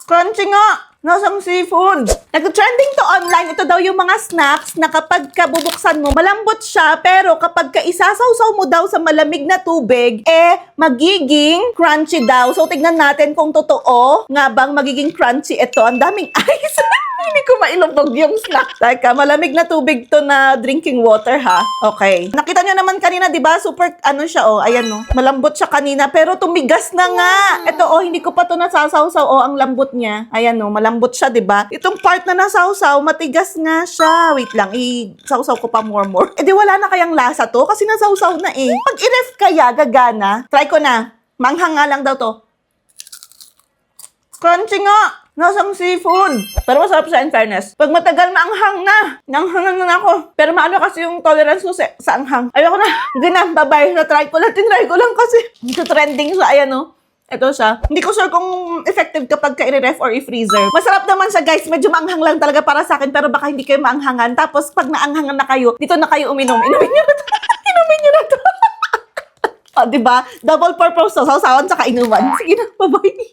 Crunchy nga! Nasang seafood. Nag-trending to online. Ito daw yung mga snacks na kapag kabubuksan mo, malambot siya. Pero kapag kaisasawsaw mo daw sa malamig na tubig, magiging crunchy daw. So, tignan natin kung totoo nga bang magiging crunchy ito. Ang daming ice. Hindi ko mailubog yung snack. Teka, malamig na tubig to na drinking water, ha? Okay. Nakita nyo naman kanina, di ba? Super, siya, ayan, malambot siya kanina, pero tumigas na nga. Ito, hindi ko pa to nasasawsaw, ang lambot niya. Ayan, malambot siya, di ba? Itong part na nasawsaw, matigas nga siya. Wait lang, isawsaw ko pa more. Di wala na kayang lasa to, kasi nasawsaw na eh. Pag i-ref kaya, gagana. Try ko na. Manghang nga lang daw to. Crunchy nga! Nasang seafood. Pero masarap siya in fairness. Pag matagal maanghang na. Nanghangan na ako. Pero maano kasi yung tolerance ko sa anghang. Ayoko na. Hindi na. Bye-bye. Tinry ko lang kasi. Ito trending siya. Ayan Ito siya. Hindi ko sure kung effective kapag ka-i-ref or i-freezer. Masarap naman siya, guys. Medyo maanghang lang talaga para sa akin. Pero baka hindi kayo maanghangan. Tapos pag naanghangan na kayo, dito na kayo uminom. Inumin nyo na to. Inumin nyo na to. Diba? Double purpose. Sausawan sa kainuman. Sige na. Bye-bye.